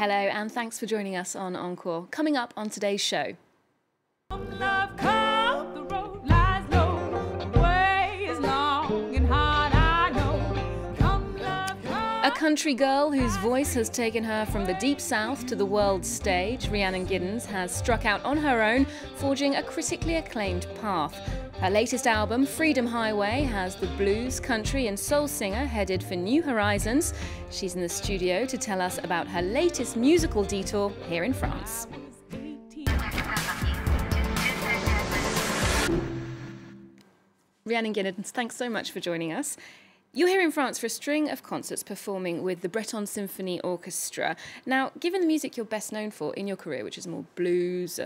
Hello, and thanks for joining us on Encore. Coming up on today's show. Love come, the road lies low, the way is long and hard, I know. Come, love, come. A country girl whose voice has taken her from the deep south to the world stage, Rhiannon Giddens has struck out on her own, forging a critically acclaimed path. Her latest album, Freedom Highway, has the blues, country and soul singer headed for new horizons. She's in the studio to tell us about her latest musical detour here in France. Rhiannon Giddens, thanks so much for joining us. You're here in France for a string of concerts performing with the Breton Symphony Orchestra. Now, given the music you're best known for in your career, which is more blues,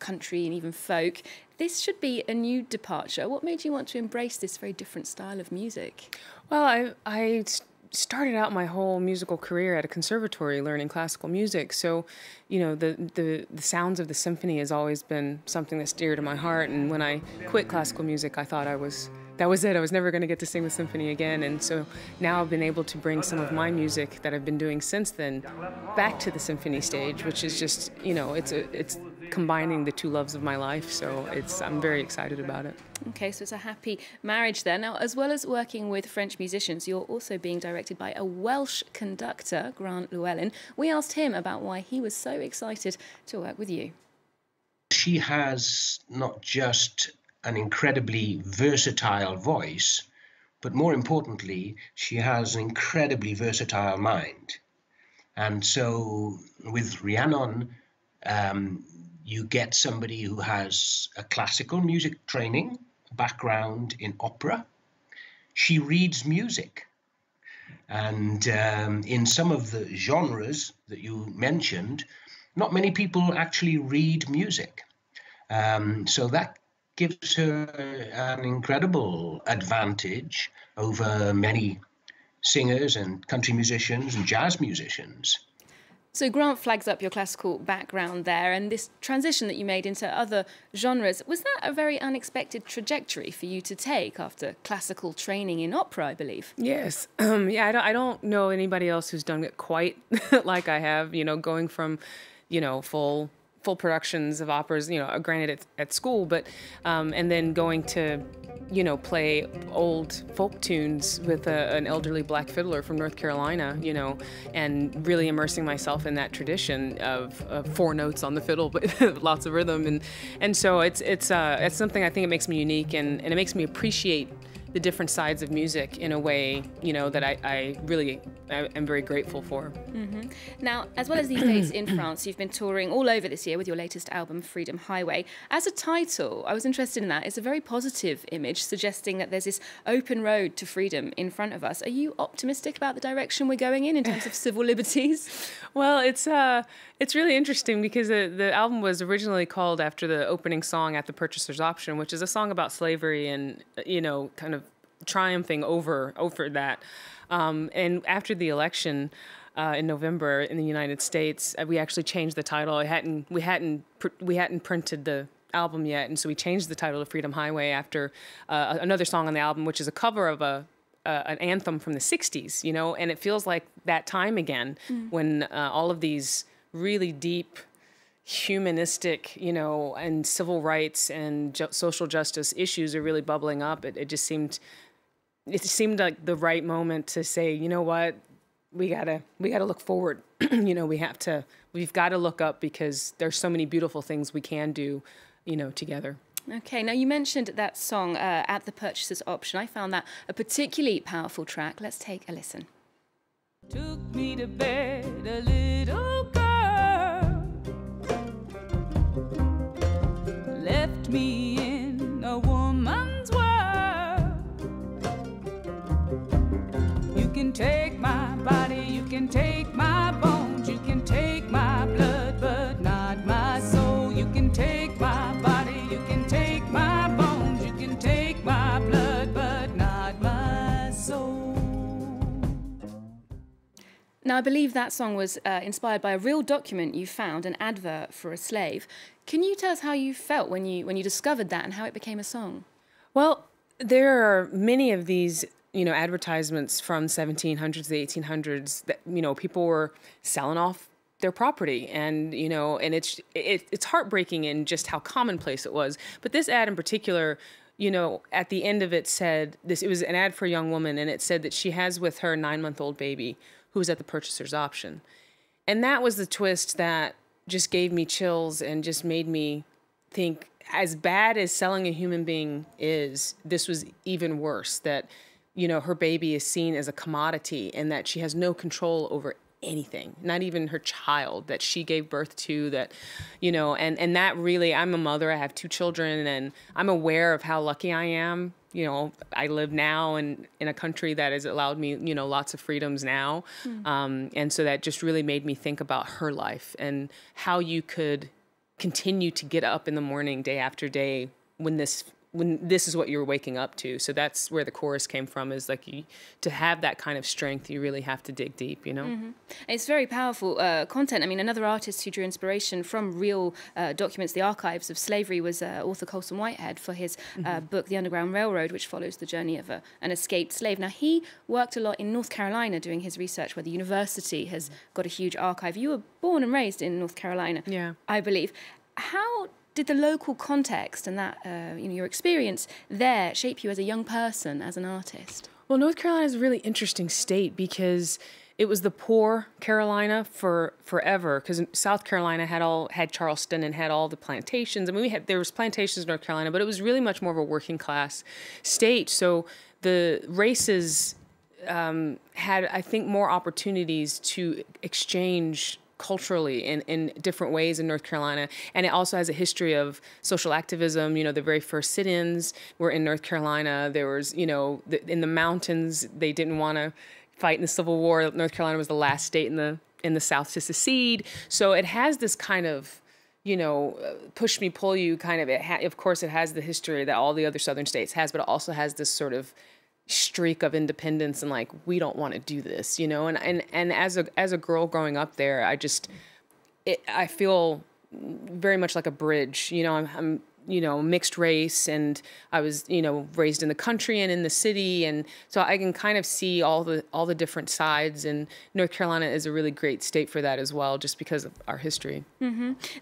country and even folk, this should be a new departure. What made you want to embrace this very different style of music? Well, I started out my whole musical career at a conservatory learning classical music. So, you know, the sounds of the symphony has always been something that's dear to my heart. And when I quit classical music, I thought that was it. I was never going to get to sing the symphony again. And so now I've been able to bring some of my music that I've been doing since then back to the symphony stage, which is just, you know, it's combining the two loves of my life. So I'm very excited about it. Okay, so it's a happy marriage there. Now, as well as working with French musicians, you're also being directed by a Welsh conductor, Grant Llewellyn. We asked him about why he was so excited to work with you. She has not just an incredibly versatile voice, but more importantly, she has an incredibly versatile mind. And so with Rhiannon, you get somebody who has a classical music training, background in opera. She reads music. And in some of the genres that you mentioned, not many people actually read music. So that gives her an incredible advantage over many singers and country musicians and jazz musicians. So Grant flags up your classical background there, and this transition that you made into other genres, was that a very unexpected trajectory for you to take after classical training in opera, I believe? Yes. Yeah, I don't know anybody else who's done it quite like I have, you know, going from, you know, full productions of operas, you know, granted at school, but and then going to, you know, play old folk tunes with an elderly black fiddler from North Carolina, you know, and really immersing myself in that tradition of 4 notes on the fiddle, but lots of rhythm, and so it's something I think it makes me unique, and it makes me appreciate the different sides of music in a way, you know, that I really am very grateful for. Mm-hmm. Now, as well as these days in France, you've been touring all over this year with your latest album, Freedom Highway. As a title, I was interested in that. It's a very positive image, suggesting that there's this open road to freedom in front of us. Are you optimistic about the direction we're going in terms of civil liberties? Well, it's really interesting because the album was originally called after the opening song, At the Purchaser's Option, which is a song about slavery and, you know, kind of triumphing over that. And after the election in November in the United States, we actually changed the title. We hadn't printed the album yet, and so we changed the title to Freedom Highway after another song on the album, which is a cover of an anthem from the 60s, you know, and it feels like that time again when all of these really deep humanistic, you know, and civil rights and social justice issues are really bubbling up. It seemed like the right moment to say, you know what, we gotta look forward. You know, we've got to look up because there's so many beautiful things we can do, you know, together. Okay, now you mentioned that song, At the Purchaser's Option. I found that a particularly powerful track. Let's take a listen. Took me to bed, a little girl, left me in a woman's world. You can take my body, you can take my bones, you can take my blood, but not my soul. You can take my body, you can take my bones, you can take my blood, but not my soul. Now, I believe that song was inspired by a real document you found, an advert for a slave. Can you tell us how you felt when you discovered that and how it became a song? Well, there are many of these, you know, advertisements from 1700s, the 1800s that, you know, people were selling off their property, and and it's heartbreaking in just how commonplace it was. But this ad in particular, at the end of it said this. It was an ad for a young woman, and it said that she has with her a 9-month-old baby who was at the purchaser's option, and that was the twist that just gave me chills and just made me think, as bad as selling a human being is, this was even worse. That her baby is seen as a commodity, and that she has no control over anything, not even her child that she gave birth to, that, and that really, I'm a mother, I have 2 children, and I'm aware of how lucky I am. I live now in a country that has allowed me, lots of freedoms now. And so that just really made me think about her life and how you could continue to get up in the morning day after day when this is what you're waking up to. So that's where the chorus came from, is like, to have that kind of strength, you really have to dig deep, It's very powerful content. I mean, another artist who drew inspiration from real documents, the archives of slavery, was author Colson Whitehead for his book, The Underground Railroad, which follows the journey of an escaped slave. Now, he worked a lot in North Carolina doing his research, where the university has got a huge archive. You were born and raised in North Carolina, I believe. How did the local context and that, your experience there shape you as a young person, as an artist? Well, North Carolina is a really interesting state because it was the poor Carolina for forever. Because South Carolina had Charleston and had all the plantations. I mean, there was plantations in North Carolina, but it was really much more of a working class state. So the races had, I think, more opportunities to exchange culturally in different ways in North Carolina. And it also has a history of social activism. The very first sit-ins were in North Carolina. There was, in the mountains, they didn't want to fight in the Civil War. North Carolina was the last state in the South to secede. So it has this kind of, push me, pull you kind of, of course it has the history that all the other Southern states has, but it also has this sort of streak of independence and like, we don't want to do this, and as a girl growing up there, I feel very much like a bridge. I'm mixed race, and I was, raised in the country and in the city. And so I can kind of see all the different sides, and North Carolina is a really great state for that as well, just because of our history.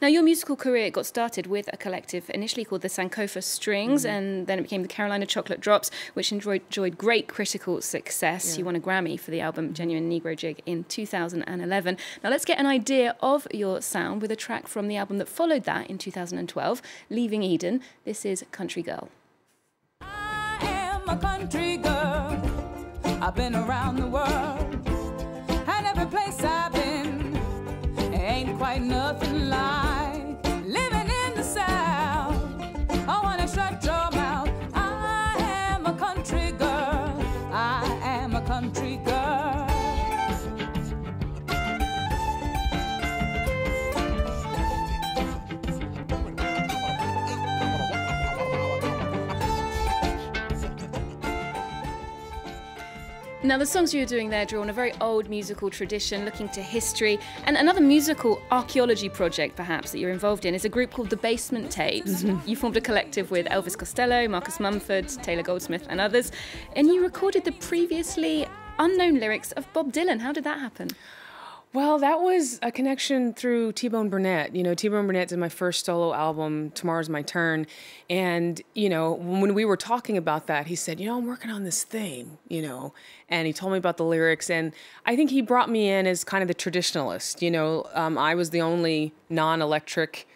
Now, your musical career got started with a collective initially called the Sankofa Strings, and then it became the Carolina Chocolate Drops, which enjoyed great critical success. You won a Grammy for the album Genuine Negro Jig in 2011. Now, let's get an idea of your sound with a track from the album that followed that in 2012, Leaving Eden. This is Country Girl. I am a country girl. I've been around the world, and every place I've been ain't quite nothing like living in the South. I wanna shut your mouth. I am a country girl. I am a country girl. Now, the songs you were doing there draw on a very old musical tradition, looking to history. And another musical archaeology project, perhaps, that you're involved in is a group called the Basement Tapes. You formed a collective with Elvis Costello, Marcus Mumford, Taylor Goldsmith and others. And you recorded the previously unknown lyrics of Bob Dylan. How did that happen? Well, that was a connection through T-Bone Burnett. T-Bone Burnett did my first solo album, Tomorrow's My Turn. And, when we were talking about that, he said, I'm working on this thing, and he told me about the lyrics. And I think he brought me in as kind of the traditionalist. I was the only non-electric,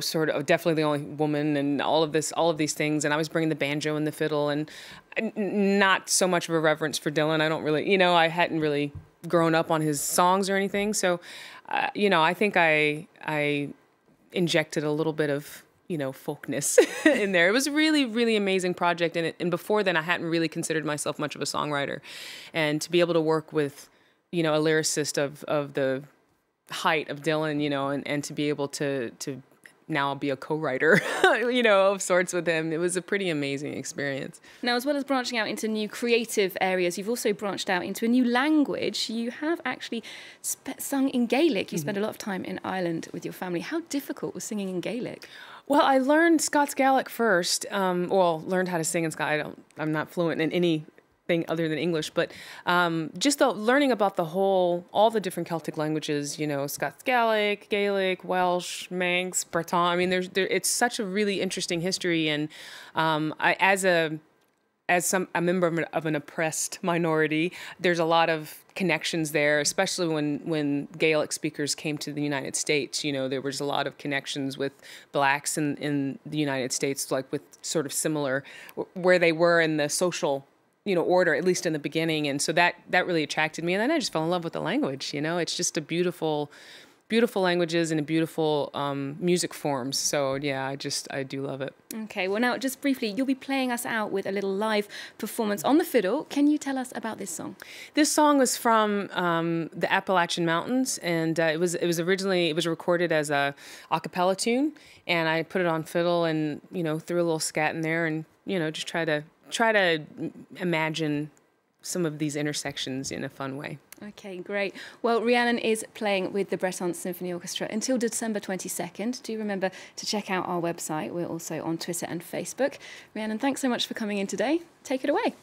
sort of definitely the only woman and all of these things. And I was bringing the banjo and the fiddle, and not so much of a reverence for Dylan. I don't really, I hadn't really grown up on his songs or anything. So, I think I injected a little bit of, folkness in there. It was a really, really amazing project. And before then, I hadn't really considered myself much of a songwriter. And to be able to work with, a lyricist of the height of Dylan, and to be able to now I'll be a co-writer, of sorts with him. It was a pretty amazing experience. Now, as well as branching out into new creative areas, you've also branched out into a new language. You have actually sung in Gaelic. You spent a lot of time in Ireland with your family. How difficult was singing in Gaelic? Well, I learned Scots Gaelic first. Learned how to sing in Scots. I'm not fluent in any thing other than English, but just learning about all the different Celtic languages, you know, Scots Gaelic, Gaelic, Welsh, Manx, Breton. I mean, it's such a really interesting history, and as a member of an oppressed minority, there's a lot of connections there, especially when Gaelic speakers came to the United States. You know, there was a lot of connections with blacks in the United States, like with sort of similar where they were in the social, you know, order, at least in the beginning. And so that really attracted me. And then I just fell in love with the language. You know, it's just a beautiful languages and a beautiful music forms. So yeah, I do love it. Okay, well now just briefly, you'll be playing us out with a little live performance on the fiddle. Can you tell us about this song? This song was from the Appalachian Mountains, and it was recorded as a cappella tune, and I put it on fiddle and, you know, threw a little scat in there, and, you know, just try to imagine some of these intersections in a fun way. Okay, great. Well, Rhiannon is playing with the Breton Symphony Orchestra until December 22nd. Do remember to check out our website. We're also on Twitter and Facebook. Rhiannon, thanks so much for coming in today. Take it away.